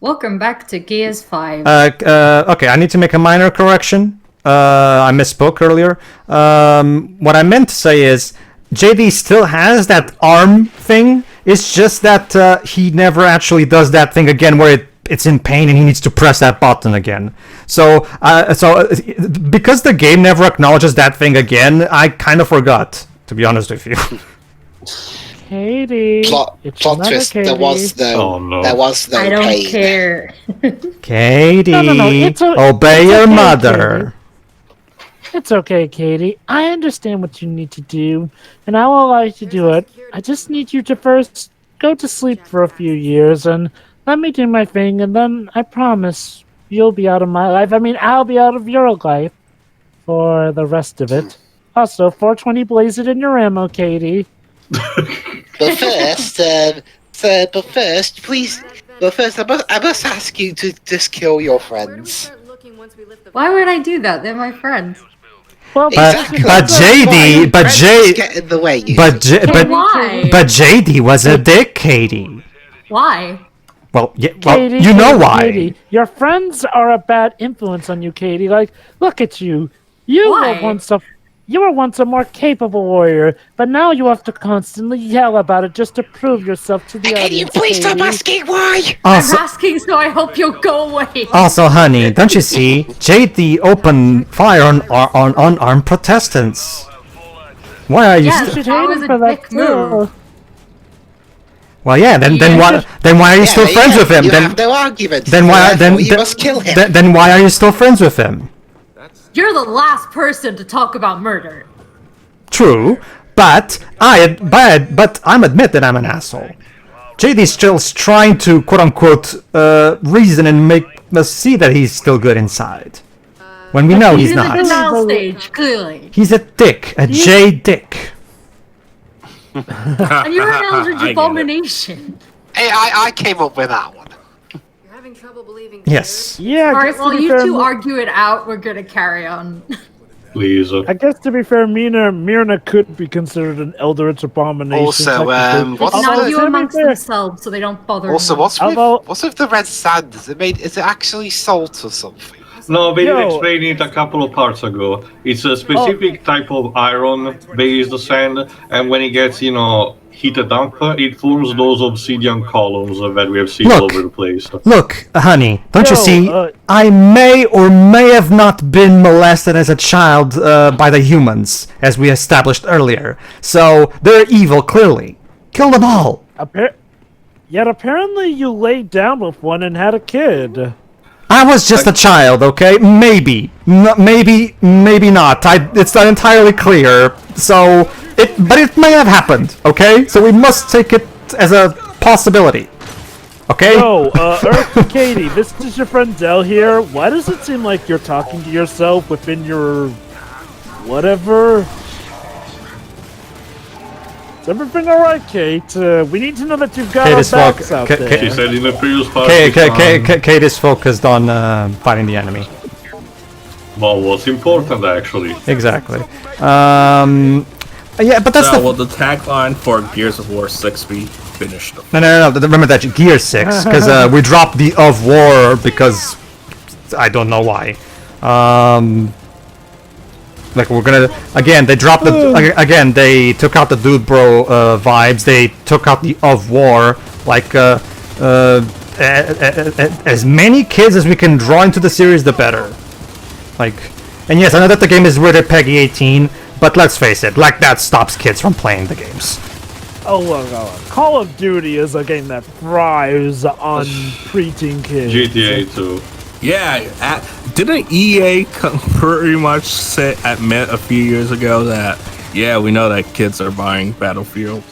Welcome back to Gears 5. Okay, I need to make a minor correction. I misspoke earlier. What I meant to say is, JD still has that arm thing. It's just that he never actually does that thing again where it's in pain and he needs to press that button again. So because the game never acknowledges that thing again, I kind of forgot, to be honest with you. Katie. Plot twist. Katie. There was no. Oh, no. There was no I don't pain. care. Katie, No, obey it's your okay, mother. It's okay, Katie. I understand what you need to do, and I will allow you to do it. I just need you to first go to sleep for a few years and let me do my thing, and then I promise you'll be out of my life. I mean, I'll be out of your life for the rest of it. Also, 420 blaze it in your ammo, Katie. But first, please. But first, I must ask you to just kill your friends. Why would I do that? They're my friends. Well, Exactly. But JD, but Friends get in the way. Why? But JD was a dick, Katie. Why? Well, yeah, Katie, you know why. Katie, your friends are a bad influence on you, Katie. Like, look at you. You Why? were once a more capable warrior, but now you have to constantly yell about it just to prove yourself to the Can audience. you please stop Katie. asking why? Also, I'm asking, so I hope you'll go away. also, honey, don't you see? JD opened fire on unarmed Protestants. Why are you? Yeah, You should that hate was him a for that dick move. too. Well, yeah. Then why are you still friends with him? You Then have no argument. then why Therefore, you must kill him. then why are you still friends with him? You're the last person to talk about murder. True, but I'm admit that I'm an asshole. JD's still trying to quote unquote reason and make us see that he's still good inside, when we know he's in the not. denial stage, clearly. He's a dick, a J dick. And you're an eldritch I get it. abomination. Hey, I came up with that one. You're having trouble believing. Yes. Yeah, I Alright, guess to well, be you fair, two argue it out. We're gonna carry on. Please. I guess to be fair, Myrna could be considered an eldritch abomination. Also, technically. what's It's the- not you to be amongst fair- themselves, so they don't bother Also, me. what's with the red sand? Is it actually salt or something? No, they did Yo. explain it a couple of parts ago. It's a specific type of iron-based sand, and when it gets, heated up, it forms those obsidian columns that we have seen all Look. over the place. Look, honey, don't you Yo, see? I may or may have not been molested as a child by the humans, as we established earlier. So they're evil, clearly. Kill them all. Yet apparently you laid down with one and had a kid. I was just a child, okay? Maybe, maybe not. It's not entirely clear. But it may have happened, okay? So we must take it as a possibility, okay? Yo, Earth and Katie, this is your friend Dell here. Why does it seem like you're talking to yourself within your... whatever? Is everything alright, Kate? We need to know that you've got Kate our is backs out there. She said in the previous part. Kate is focused on fighting the enemy. Well, what's important actually? Exactly. Yeah, but that's Well, the tagline for Gears of War 6 we finished. No. Remember that Gear 6, because we dropped the of war because I don't know why. Like we're gonna again. They dropped the again. They took out the dude bro vibes. They took out the of war. Like as many kids as we can draw into the series, the better. Like, and yes, I know that the game is rated PEGI 18, but let's face it, like that stops kids from playing the games. Oh, look, Call of Duty is a game that thrives on preteen kids. GTA 2. Yeah, didn't EA pretty much admit a few years ago that, yeah, we know that kids are buying Battlefield?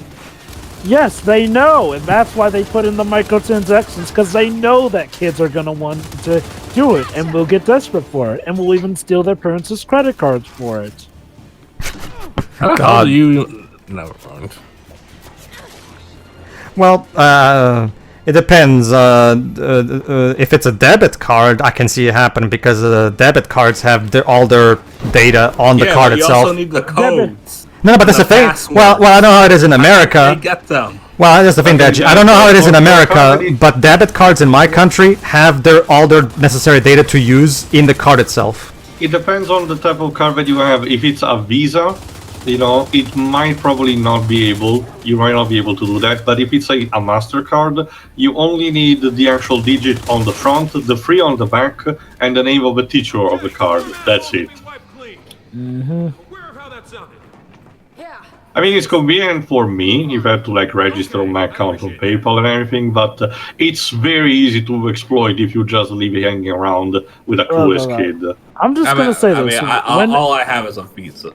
Yes, they know, and that's why they put in the microtransactions, because they know that kids are going to want to do it, and will get desperate for it, and will even steal their parents' credit cards for it. How do you... Never mind. Well, it depends. If it's a debit card, I can see it happen because the debit cards have all their data on the card but you itself. also need the codes. No, but that's the thing. password. Well, I know how it is in America. They get them. Well, that's the thing, Okay, Deji. I don't know how it is in for America, company- but debit cards in my country have all their necessary data to use in the card itself. It depends on the type of card that you have. If it's a Visa, it might probably not be able. You might not be able to do that. But if it's a Mastercard, you only need the actual digit on the front, the 3 on the back, and the name of the teacher of the card. That's it. Yeah. I mean, it's convenient for me if I have to register on my account on PayPal and everything, but it's very easy to exploit if you just leave it hanging around with a clueless kid. I'm just gonna say this. all I have is a Visa,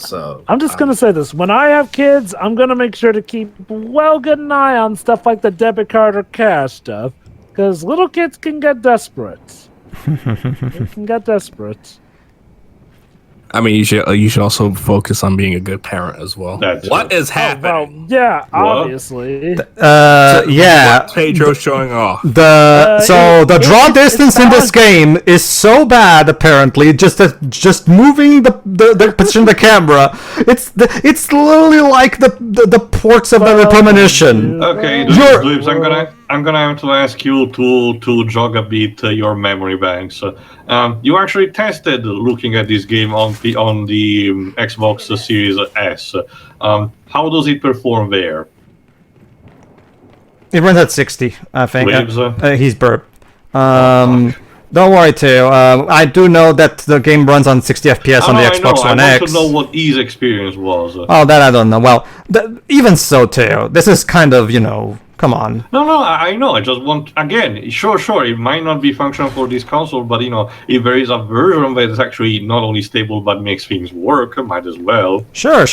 so I'm just gonna say this. When I have kids, I'm gonna make sure to keep good an eye on stuff like the debit card or cash stuff, because little kids can get desperate. They can get desperate. I mean, you should also focus on being a good parent as well. What is happening? Well, yeah, obviously. Yeah. Pedro showing off. The draw it's distance in this game is so bad. Apparently, just moving the position of the camera, it's literally like the ports of the premonition. Okay, Dibs, I'm gonna have to ask you to jog a bit your memory banks. You actually tested looking at this game on the Xbox Series S. How does it perform there? It runs at 60, I think. Dibs? He's burp. Don't worry, Teo. I do know that the game runs on 60 FPS on the Xbox One I X. want to know what E's experience was. Oh, that I don't know. Well, even so, Teo, this is kind of, come on. No, I know. I just want, again, sure, it might not be functional for this console, but, if there is a version that is actually not only stable but makes things work, might as well. Sure.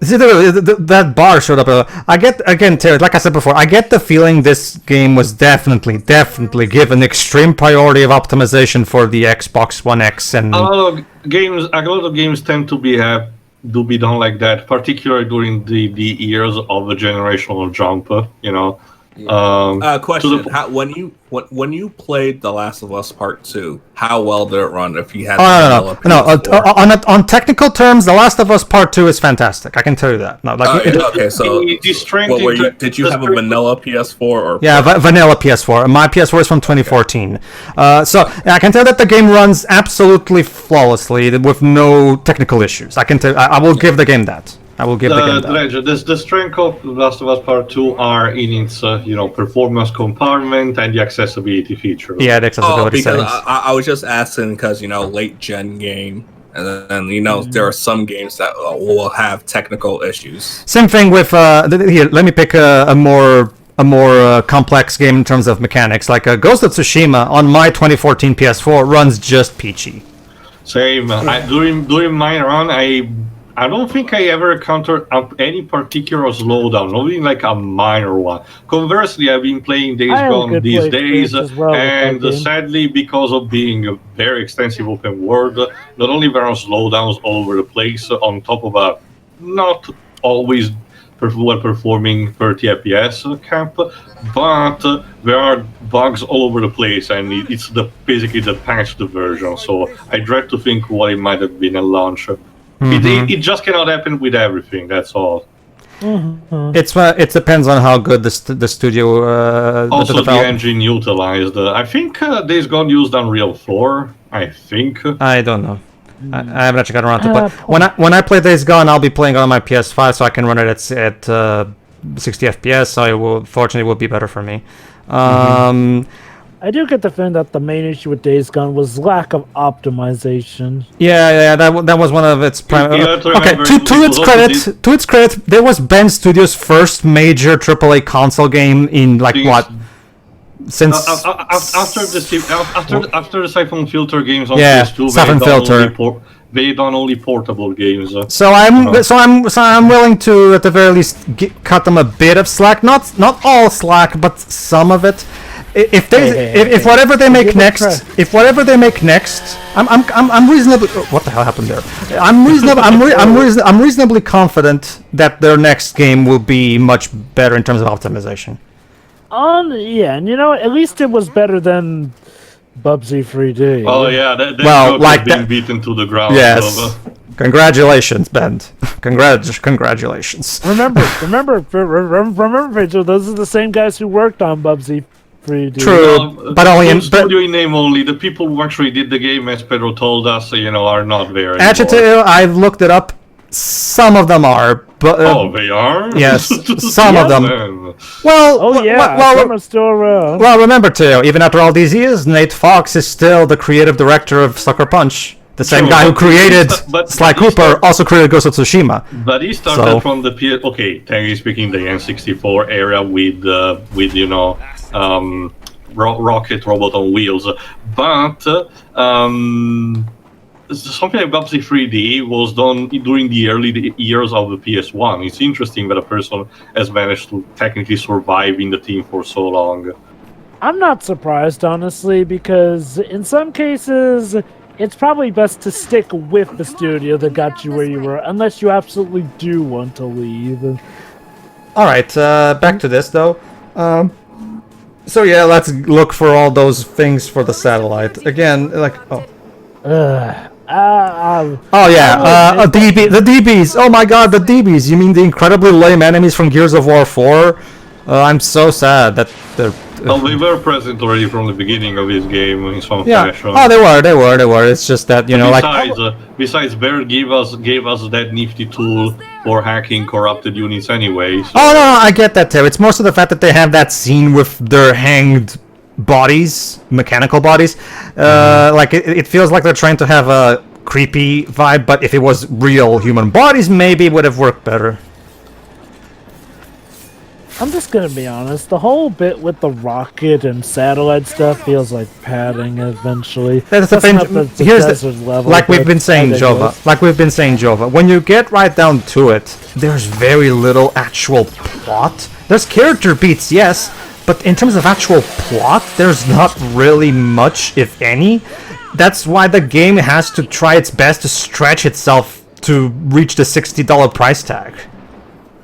See, that bar showed up. I get, again, Terry, like I said before, I get the feeling this game was definitely given extreme priority of optimization for the Xbox One X. And a lot of games tend to be done like that, particularly during the years of the generational jump. Question: when you played The Last of Us Part 2, how well did it run? If you had on technical terms, The Last of Us Part 2 is fantastic. I can tell you that. No, okay, so did you have a vanilla PS4 or? Yeah, vanilla PS4. My PS4 is from 2014. So I can tell that the game runs absolutely flawlessly with no technical issues. I can tell. I will give the game that. I will give the game that. The strength of The Last of Us Part 2 are in its performance compartment and the accessibility features. Yeah, the accessibility because settings. I was just asking because late gen game, and then there are some games that will have technical issues. Same thing with here. Let me pick a more complex game in terms of mechanics. Like Ghost of Tsushima on my 2014 PS4 runs just peachy. Same. During my run, I don't think I ever encountered any particular slowdown, not even like a minor one. Conversely, I've been playing Days Gone these days, and sadly, because of being a very extensive open world, not only there are slowdowns all over the place, on top of a not always well-performing 30 FPS cap, but there are bugs all over the place, and it's basically the patched version, so I dread to think what it might have been at launch. It just cannot happen with everything. That's all. It depends on how good the studio. Also, the engine utilized. I think Days Gone used Unreal 4. I think. I don't know. I haven't actually gotten around to play. When I play Days Gone, I'll be playing on my PS5, so I can run it at 60 FPS. So fortunately, will be better for me. I do get the feeling that the main issue with Days Gone was lack of optimization. Yeah, that was one of its primary. Okay, to its credit, there was Ben Studio's first major AAA console game in since after the Siphon Filter games on PS2, Siphon Filter. They done only portable games. So I'm willing to at the very least cut them a bit of slack, not all slack, but some of it. If whatever they make next, I'm reasonably. What the hell happened there? I'm reasonably confident that their next game will be much better in terms of optimization. And at least it was better than Bubsy 3D. Oh yeah, that Well, joke like has been that- beaten to the ground. Yes. So, Congratulations, Ben. Congratulations. Remember, Pedro, those are the same guys who worked on Bubsy 3D. True, but only in... But, studio in name only. The people who actually did the game, as Pedro told us, are not there anymore. Adjective, I've looked it up. Some of them are, but... Oh, they are? Yes, some of them. Man. Well, Oh yeah, some are still around. well, remember, Teo, even after all these years, Nate Fox is still the creative director of Sucker Punch. The same True, guy who but- created but- Sly but he Cooper also created Ghost of Tsushima. But he started So- from the okay, technically speaking, the N64 era with rocket robot on wheels. But something like Bubsy 3D was done during the early years of the PS1. It's interesting that a person has managed to technically survive in the team for so long. I'm not surprised, honestly, because in some cases, it's probably best to stick with the studio that got you where you were, unless you absolutely do want to leave. Alright, back to this, though. So yeah, let's look for all those things for the satellite. Again, like... Oh, yeah, the DBs! Oh my god, the DBs! You mean the incredibly lame enemies from Gears of War 4? I'm so sad that they're... Well, they were present already from the beginning of this game in some Yeah. fashion. Oh, they were. It's just that, Besides, Bear gave us that nifty tool for hacking corrupted units anyway. So. Oh, no, I get that, too. It's more so the fact that they have that scene with their hanged bodies, mechanical bodies. Like, it feels like they're trying to have a creepy vibe, but if it was real human bodies, maybe it would have worked better. I'm just gonna be honest, the whole bit with the rocket and satellite stuff feels like padding eventually. That's the thing. not the Here's desert level, like we've but been saying, ridiculous. Jova. Like we've been saying, Jova. When you get right down to it, there's very little actual plot. There's character beats, yes, but in terms of actual plot, there's not really much, if any. That's why the game has to try its best to stretch itself to reach the $60 price tag.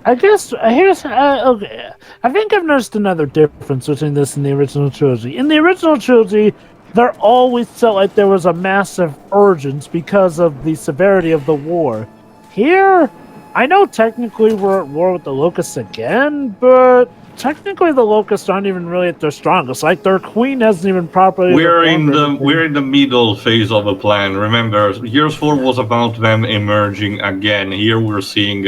I guess here's okay. I think I've noticed another difference between this and the original trilogy. In the original trilogy, there always felt like there was a massive urgency because of the severity of the war. Here, I know technically we're at war with the Locusts again, but technically the Locusts aren't even really at their strongest. Like their queen hasn't even properly. We're in reformed the middle phase of a plan. Remember, Gears 4 was about them emerging again. Here we're seeing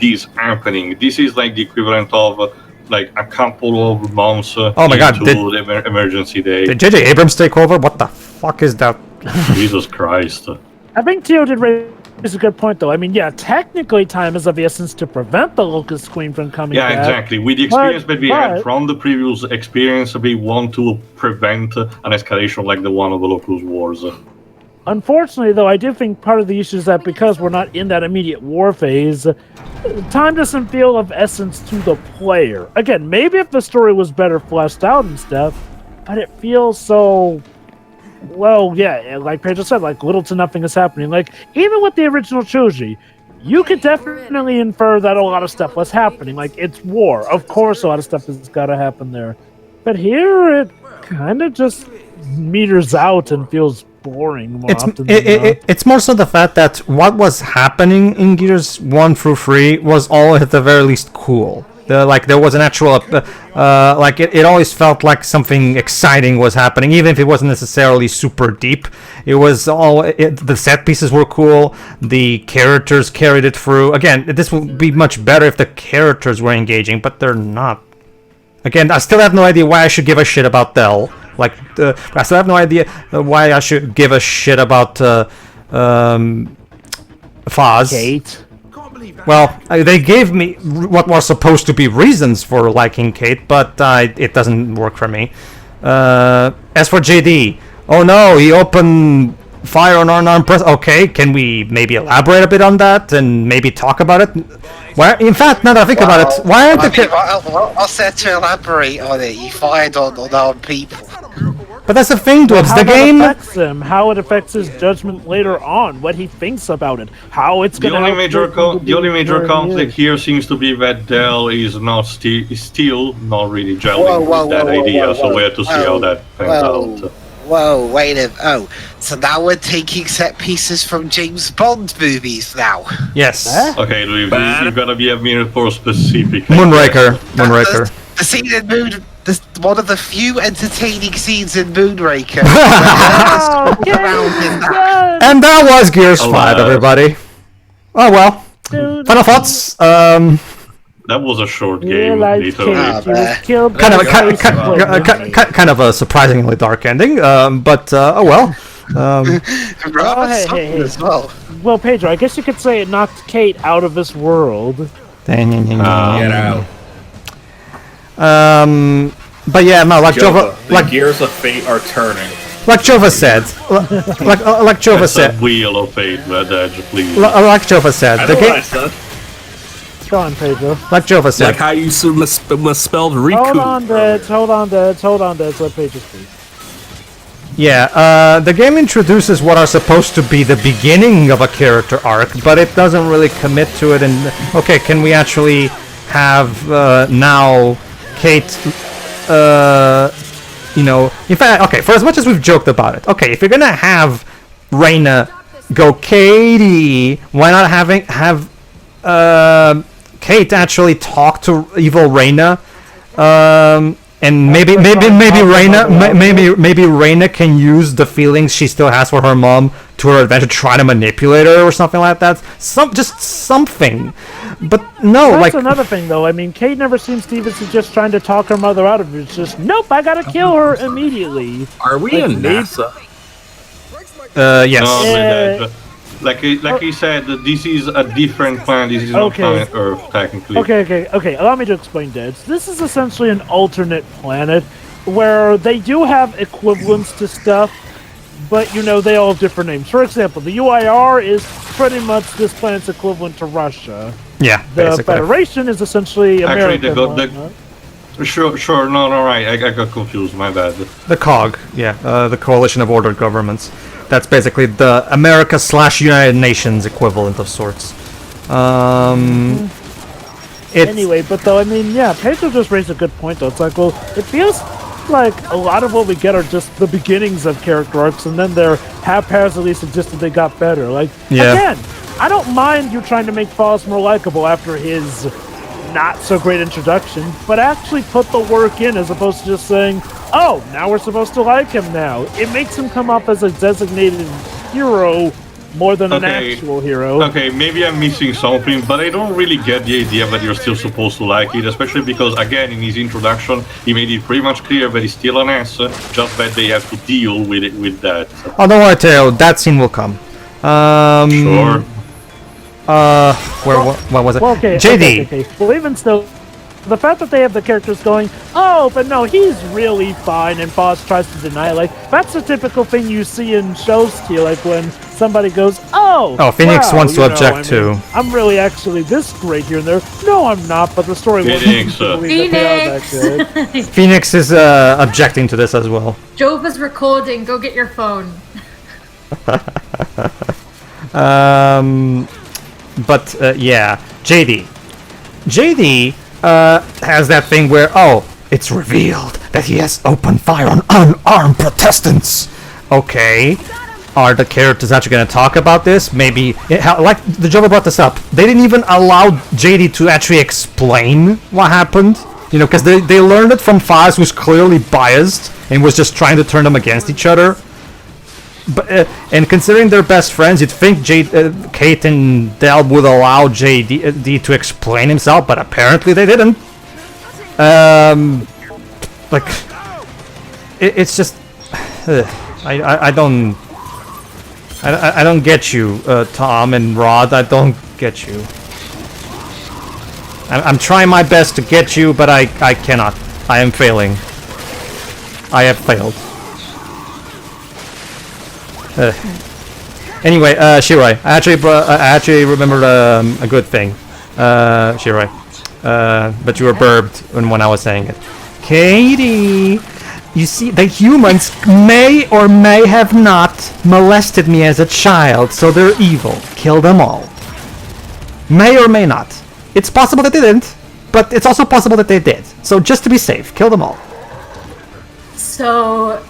this happening. This is like the equivalent of like a couple of months Oh my God, into the emergency day. Did J.J. Abrams take over? What the fuck is that? Jesus Christ. I think Teo did raise a good point, though. I mean, yeah, technically time is of the essence to prevent the Locust Queen from coming Yeah, back. exactly. With the experience that we had but- from the previous experience, we want to prevent an escalation like the one of the Locust Wars. Unfortunately, though, I do think part of the issue is that because we're not in that immediate war phase, time doesn't feel of essence to the player. Again, maybe if the story was better fleshed out and stuff, but it feels so... Well, yeah, like Pedro said, like little to nothing is happening. Like, even with the original trilogy, you could definitely infer that a lot of stuff was happening. Like, it's war. Of course a lot of stuff has got to happen there. But here, it kind of just meters out and feels boring more often than not. It's more so the fact that what was happening in Gears 1 through 3 was all at the very least cool. Like there was an actual, like it always felt like something exciting was happening, even if it wasn't necessarily super deep. It was all, the set pieces were cool, the characters carried it through. Again, this would be much better if the characters were engaging, but they're not. Again, I still have no idea why I should give a shit about Dell. Like, I still have no idea why I should give a shit about Foz. Kate. Well, they gave me what were supposed to be reasons for liking Kate, but it doesn't work for me. As for JD, oh no, he opened fire on unarmed press. Okay, can we maybe elaborate a bit on that and maybe talk about it? Why? In fact, now that I think about it, why aren't the I said to elaborate on it. You fired on other people. But that's the thing, Dwebs. How The that game. affects him, how it affects his judgment later on, what he thinks about it, how it's The going only major conflict here seems to be that Dell is not still not really gelling with that idea. So we have to see how that pans out. Whoa, wait a oh, so now we're taking set pieces from James Bond movies now. Yes. Okay, Louis, you gotta be a minute more specific. Moonraker. Moonraker. The scene in one of the few entertaining scenes in Moonraker. And that was Gears 5, everybody. Oh well. Final thoughts? That was a short Yeah, game, like literally. Kate, he was killed Kind by of a surprisingly dark ending, but oh well. hey. As well. Well, Pedro, I guess you could say it knocked Kate out of this world. Get out. But yeah, no, like Jova, Jova, the gears of fate are turning. like Jova said, like Jova That's said, a wheel of fate, but please. like Jova said, I the know what I game, said. Go on, Pedro. like Jova said, Like how you misspelled Riku. Hold on, Deds. Let Pedro speak. yeah, the game introduces what are supposed to be the beginning of a character arc, but it doesn't really commit to it. And okay, can we actually have now Kate? You know, in fact, okay, for as much as we've joked about it, okay, if you're gonna have Reina go Katie, why not have Kate actually talk to evil Reina, and maybe Reina can use the feelings she still has for her mom to her advantage, try to manipulate her or something like that. Just something. But no, That's like another thing, though. I mean, Kate never seems to even suggest trying to talk her mother out of it. It's just, nope, I gotta kill her immediately. Are we in NASA? yes. No, Yeah. but like he said, this is a different planet. This is not planet Earth, technically. Okay. Allow me to explain, Deds. This is essentially an alternate planet where they do have equivalents to stuff, but, you know, they all have different names. For example, the UIR is pretty much this planet's equivalent to Russia. Yeah, The basically. Federation is essentially Actually, America. Sure, no, right. I got confused. My bad. The COG, yeah, the Coalition of Ordered Governments. That's basically the America/United Nations equivalent of sorts. Anyway, but though, I mean, yeah, Pedro just raised a good point, though. It's like, well, it feels like a lot of what we get are just the beginnings of character arcs, and then they're haphazardly suggested they got better. Like, Yeah. again, I don't mind you trying to make Foz more likable after his not so great introduction, but actually put the work in as opposed to just saying, oh, now we're supposed to like him now. It makes him come up as a designated hero more than an actual hero. Okay, maybe I'm missing something, but I don't really get the idea that you're still supposed to like it, especially because, again, in his introduction, he made it pretty much clear that he's still an ass, just that they have to deal with it, with that. Oh, don't worry, Teo, that scene will come. Sure. What was it? Well, okay, JD. Okay. Well, even still, the fact that they have the characters going, oh, but no, he's really fine, and Foz tries to deny it, like, that's a typical thing you see in shows too, like when somebody goes, oh, Phoenix wow, wants to you know, object I mean, too. I'm really actually this great here and there. No, I'm not, but the story wasn't Phoenix, believe that they are that good. Phoenix is objecting to this as well. Jova's recording. Go get your phone. Yeah, JD. JD has that thing where, oh, it's revealed that he has opened fire on unarmed Protestants. Okay. Are the characters actually going to talk about this? Maybe, like the Jova brought this up, they didn't even allow JD to actually explain what happened. You know, because they learned it from Foz, who's clearly biased and was just trying to turn them against each other. But and considering they're best friends, you'd think Kate and Delb would allow JD to explain himself, but apparently they didn't. Like, it's just I don't get you, Tom and Rod. I don't get you. I'm trying my best to get you, but I cannot. I am failing. I have failed. Anyway, Shirai, I actually remembered a good thing. Shirai, but you were burped when I was saying it. Katie, you see, the humans may or may have not molested me as a child, so they're evil. Kill them all. May or may not. It's possible that they didn't, but it's also possible that they did. So just to be safe, kill them all. So,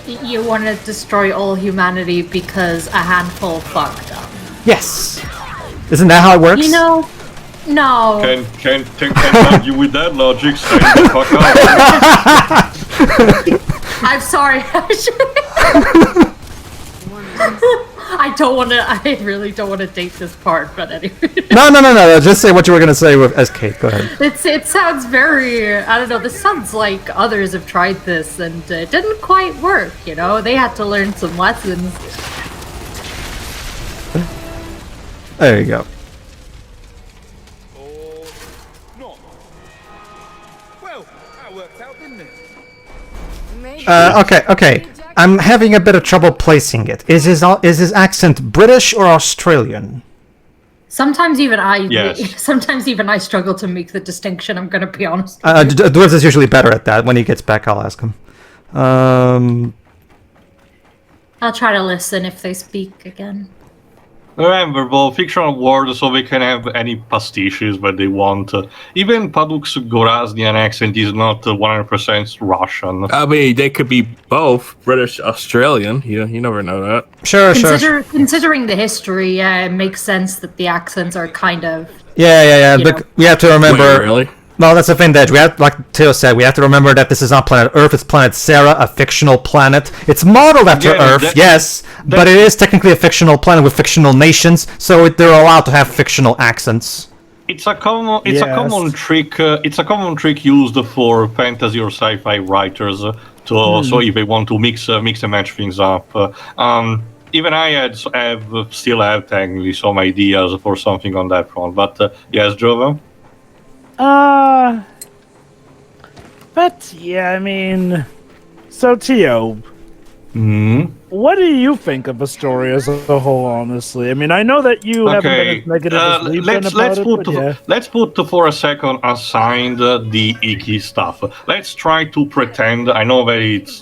you want to destroy all humanity because a handful fucked up. Yes. Isn't that how it works? You know, no. Can't argue with that logic. Stand the fuck up. I'm sorry. I really don't want to date this part, but anyway. No. Just say what you were gonna say as Kate. Go ahead. It sounds very, I don't know, this sounds like others have tried this and it didn't quite work, you know? They had to learn some lessons. There you go. Well, that worked out, didn't it? Okay. I'm having a bit of trouble placing it. Is his accent British or Australian? Sometimes even I struggle to make the distinction, I'm gonna be honest. Dwarves is usually better at that. When he gets back, I'll ask him. I'll try to listen if they speak again. Remember, both fictional words, so they can have any pastiches that they want. Even Paduk's Goraznian accent is not 100% Russian. I mean, they could be both British, Australian. You never know that. Sure. Considering the history, yeah, it makes sense that the accents are kind of... Yeah. But we have to remember... Wait, really? No, that's the thing, Dej. We have, like Teo said, we have to remember that this is not planet Earth, it's planet Sarah, a fictional planet. It's modeled after Earth, yes, but it is technically a fictional planet with fictional nations, so they're allowed to have fictional accents. It's a common trick. It's a common trick used for fantasy or sci-fi writers so if they want to mix and match things up. Even I still have technically some ideas for something on that front. But yes, Jova. But yeah, I mean, so Teo, what do you think of the story as a whole? Honestly, I mean, I know that you haven't been as negative as we've been about it. Let's put for a second aside the icky stuff. Let's try to pretend. I know that it's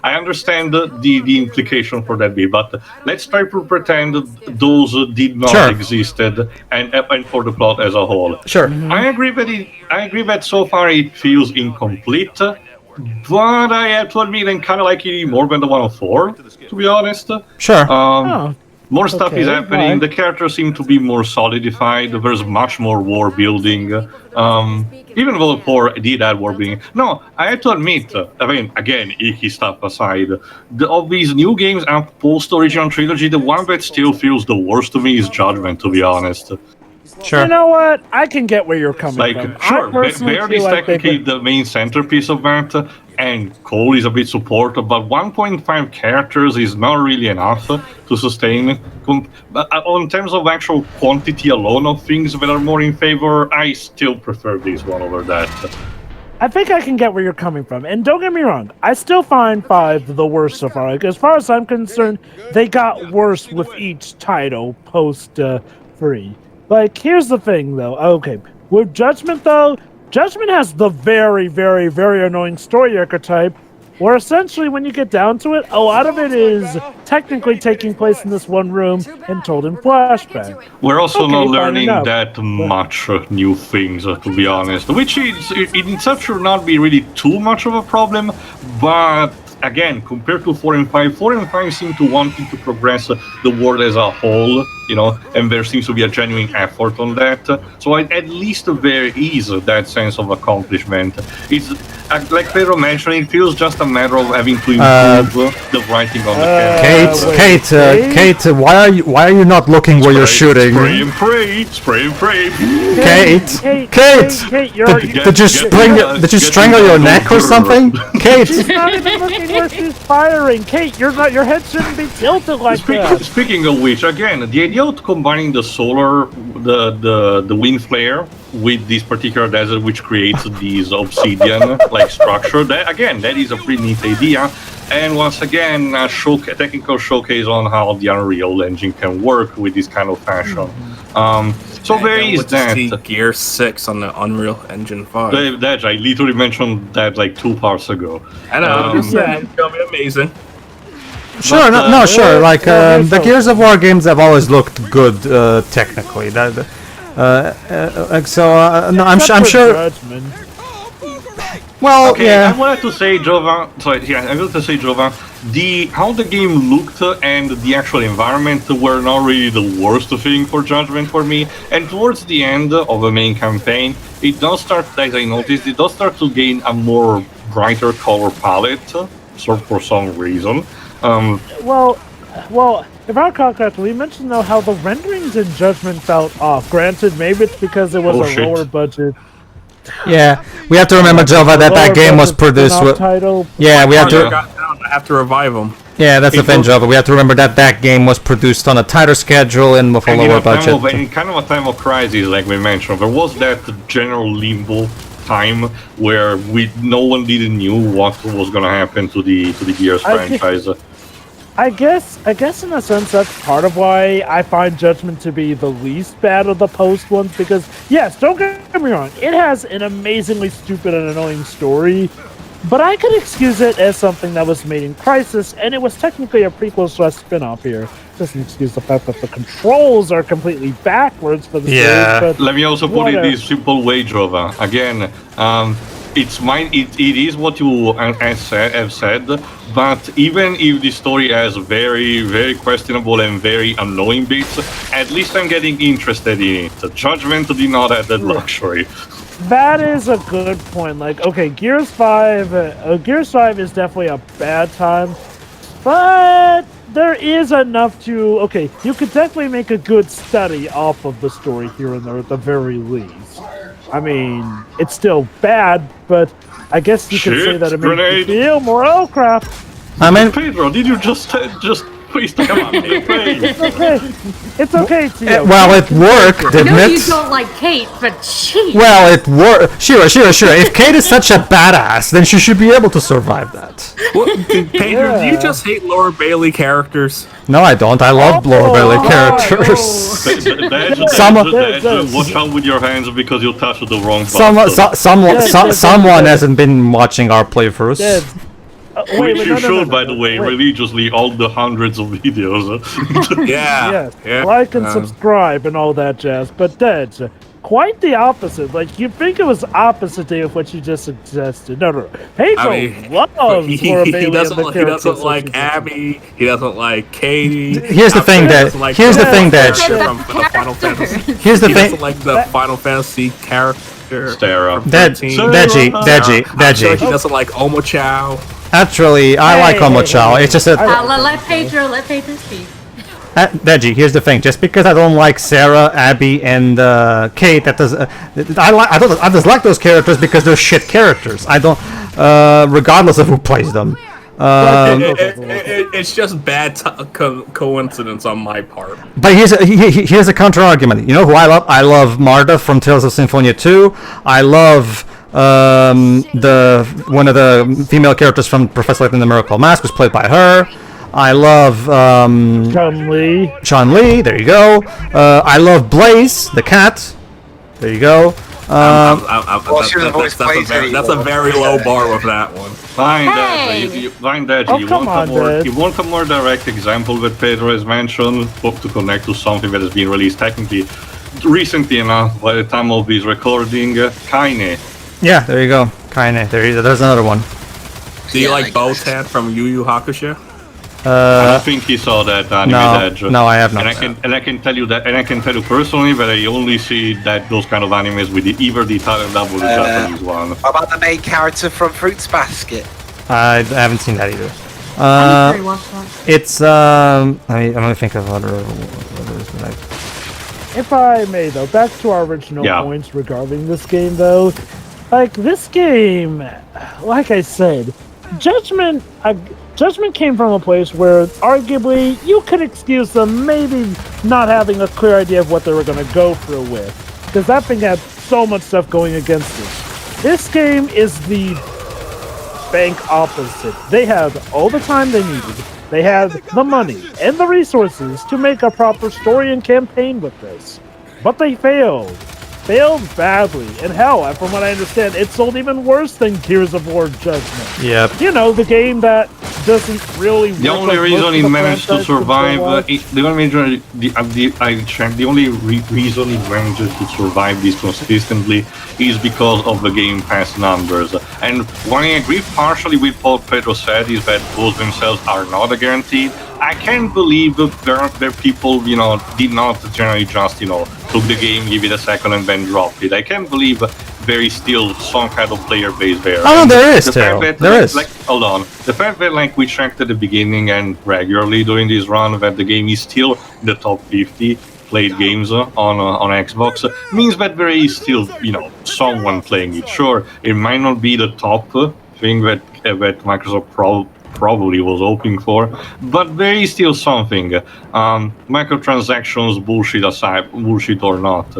I understand the implication for that bit, but let's try to pretend those did not existed and for the plot as a whole. Sure. I agree that so far it feels incomplete. But I have to admit, I kind of like it more than the 104, to be honest. Sure. More stuff is happening. Right. The characters seem to be more solidified. There's much more war building. Even though 4 did add war building. No, I have to admit, I mean, again, icky stuff aside, of these new games and post-original trilogy, the one that still feels the worst to me is Judgment, to be honest. Sure. You know what? I can get where you're coming from. Sure, Baird is technically the main centerpiece of that, and Cole is a bit supportive, but 1.5 characters is not really enough to sustain. On terms of actual quantity alone of things that are more in favor, I still prefer this one over that. I think I can get where you're coming from. And don't get me wrong, I still find 5 the worst so far. Like, as far as I'm concerned, they got worse with each title post 3. Like, here's the thing, though. Okay, with Judgment, though, Judgment has the very, very, very annoying story archetype, where essentially, when you get down to it, a lot of it is technically taking place in this one room and told in flashback. We're also not learning that much new things, to be honest, which is, in itself should not be really too much of a problem, but again, compared to 4 and 5, 4 and 5 seem to wanting to progress the world as a whole, and there seems to be a genuine effort on that. So at least there is that sense of accomplishment. It's like Pedro mentioned, it feels just a matter of having to improve the writing on the camera. Kate, why are you not looking where you're shooting? Spray and pray. Kate, did you strangle your neck or something? Kate. She's not even looking where she's firing. Kate, your head shouldn't be tilted like that. Speaking of which, again, the idea of combining the solar, the wind flare with this particular desert, which creates these obsidian-like structure, that is a pretty neat idea. And once again, a technical showcase on how the Unreal Engine can work with this kind of fashion. So there is that. See Gear 6 on the Unreal Engine 5. That I literally mentioned that like 2 parts ago. I know, it's gonna be amazing. Sure, sure. Like the Gears of War games have always looked good technically. I'm sure. Judgment. Well, okay, yeah. I wanted to say, Jova. how the game looked and the actual environment were not really the worst thing for Judgment for me. And towards the end of the main campaign, it does start, as I noticed, it does start to gain a more brighter color palette, for some reason. Well, if I recall correctly, we mentioned though how the renderings in Judgment felt off. Granted, maybe it's because it was a lower budget. Yeah, we have to remember, Jova, that game was produced with. Yeah, we have to. I have to revive them. Yeah, that's the thing, Jova. We have to remember that game was produced on a tighter schedule and with a lower budget. In kind of a time of crisis, like we mentioned, there was that general limbo time where no one really knew what was going to happen to the Gears franchise. I guess in a sense that's part of why I find Judgment to be the least bad of the post ones, because yes, don't get me wrong, it has an amazingly stupid and annoying story, but I could excuse it as something that was made in Crisis, and it was technically a prequel / spin-off here. Doesn't excuse the fact that the controls are completely backwards for the series, but let me also put it this simple way, Jova. Again, it's mine. It is what you have said, but even if the story has very, very questionable and very annoying bits, at least I'm getting interested in it. Judgment did not have that luxury. That is a good point. Like, okay, Gears 5 is definitely a bad time, but there is enough to, okay, you could definitely make a good study off of the story here and there at the very least. I mean, it's still bad, but I guess you could say that it makes you feel more. Oh crap! I mean, Pedro, did you just please come on? It's okay, Tio. Well, it worked, didn't I know it? you don't like Kate, but she. Well, it worked. Sure. If Kate is such a badass, then she should be able to survive that. Pedro, do you just hate Laura Bailey characters? No, I don't. I love Laura Bailey characters. Watch out with your hands because you'll touch the wrong button. Someone hasn't been watching our playthroughs. Which you should, by the way, religiously, all the hundreds of videos. Yeah. Like and subscribe and all that jazz. But that's quite the opposite. Like, you'd think it was opposite of what you just suggested. No. Pedro loves he doesn't like Abby. He doesn't like Katie. Here's the thing that. He doesn't like the Final Fantasy character. Sarah. Deji. He doesn't like Omochao. Actually, I like Omochao. It's just that. Let Pedro speak. Deji, here's the thing. Just because I don't like Sarah, Abby, and Kate, that does. I dislike those characters because they're shit characters. I don't, regardless of who plays them. It's just bad coincidence on my part. But here's a counter argument. You know who I love? I love Marta from Tales of Symphonia 2. I love one of the female characters from Professor Layton and the Miracle Mask was played by her. I love Chun-Li, there you go. I love Blaze, the cat. There you go. That's a very low bar with that one. Fine, Deji. You want a more direct example that Pedro has mentioned, hope to connect to something that has been released technically recently enough by the time of this recording, Kaine. Yeah, there you go. Kaine. There's another one. Do you like Botan from Yu Yu Hakusho? I don't think he saw that anime. No, I have not. And I can tell you personally that I only see those kind of animes with either the Italian dub or the Japanese one. What about the main character from Fruits Basket? I haven't seen that either. It's I'm gonna think of other. If I may, though, back to our original points regarding this game, though. Like, this game, like I said, Judgment came from a place where, arguably, you could excuse them maybe not having a clear idea of what they were going to go through with. Because that thing had so much stuff going against it. This game is the bank opposite. They had all the time they needed. They had the money and the resources to make a proper story and campaign with this. But they failed. Failed badly. And hell, from what I understand, it sold even worse than Gears of War Judgment. Yep. You know, the game that doesn't really. The only reason it managed to survive, the only reason it managed to survive this consistently is because of the Game Pass numbers. And when I agree partially with what Pedro said, is that those themselves are not a guarantee. I can't believe that there people, did not generally just, took the game, give it a second, and then dropped it. I can't believe there is still some kind of player base there. Oh, no, there is the still. That, there is. Hold on. The fact that we checked at the beginning and regularly during this run that the game is still in the top 50 played games on Xbox means that there is still, someone playing it. Sure, it might not be the top thing that Microsoft probably was hoping for, but there is still something. Microtransactions, bullshit or not.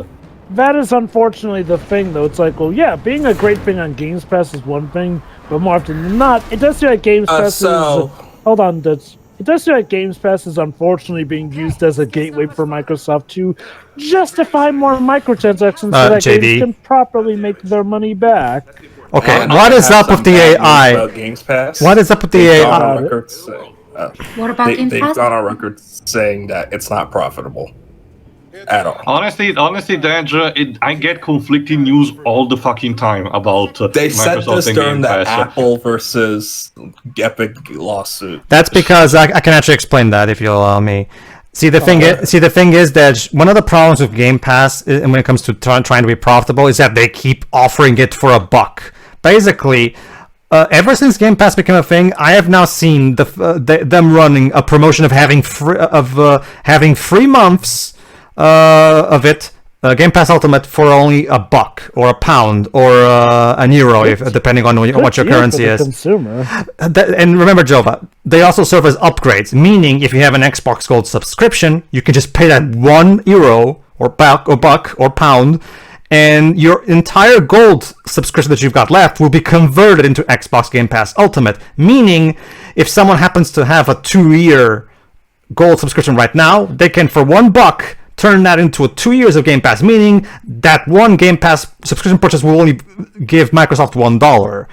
That is unfortunately the thing, though. It's like, well, yeah, being a great thing on Games Pass is one thing, but more often than not, it does feel like Games Pass is... Hold on, it does feel like Games Pass is unfortunately being used as a gateway for Microsoft to justify more microtransactions so that games can properly make their money back. Okay, what is up with the AI? Games Pass. What is up with the AI? What about Game Pass? They've gone on record saying that it's not profitable at all. Honestly, Dej, I get conflicting news all the fucking time about they said Microsoft this and during Game the Pass. Apple versus Epic lawsuit. That's because I can actually explain that if you'll allow me. See the thing is that one of the problems with Game Pass, and when it comes to trying to be profitable, is that they keep offering it for $1. Basically, ever since Game Pass became a thing, I have now seen them running a promotion of having 3 months of it, Game Pass Ultimate, for only $1 or £1 or €1, if depending on what your currency is. Consumer. And remember, Jova, they also serve as upgrades, meaning if you have an Xbox Gold subscription, you can just pay that €1 or buck or pound, and your entire Gold subscription that you've got left will be converted into Xbox Game Pass Ultimate. Meaning, if someone happens to have a 2-year Gold subscription right now, they can, for $1, turn that into 2 years of Game Pass, meaning that one Game Pass subscription purchase will only give Microsoft $1.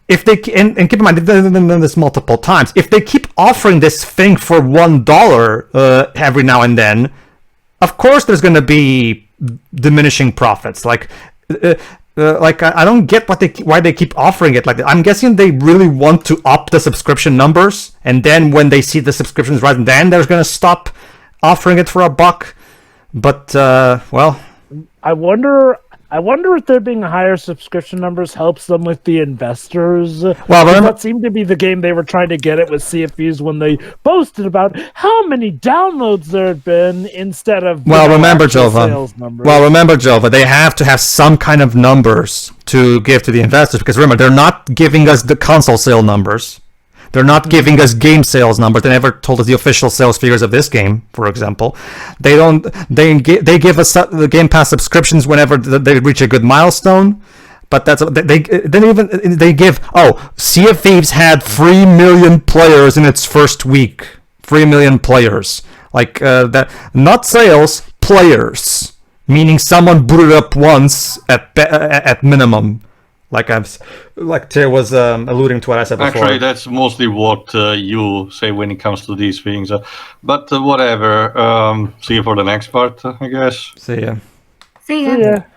If they and keep in mind, they've done this multiple times. If they keep offering this thing for $1 every now and then, of course there's going to be diminishing profits. Like I don't get why they keep offering it like that. I'm guessing they really want to up the subscription numbers, and then when they see the subscriptions rise, then they're going to stop offering it for $1. But well, I wonder if there being higher subscription numbers helps them with the investors. Well, that seemed to be the game they were trying to get at with CFUs when they boasted about how many downloads there had been instead of remember, sales numbers. Well, remember, Jova, they have to have some kind of numbers to give to the investors, because remember, they're not giving us the console sale numbers. They're not giving us game sales numbers. They never told us the official sales figures of this game, for example. They don't. They give us the Game Pass subscriptions whenever they reach a good milestone. But that's they give. Oh, Sea of Thieves had 3 million players in its first week. 3 million players, like that. Not sales, players, meaning someone booted up once at minimum. Like Ter was alluding to what I said before. Actually, that's mostly what you say when it comes to these things. But whatever. See you for the next part, I guess. See ya. See ya.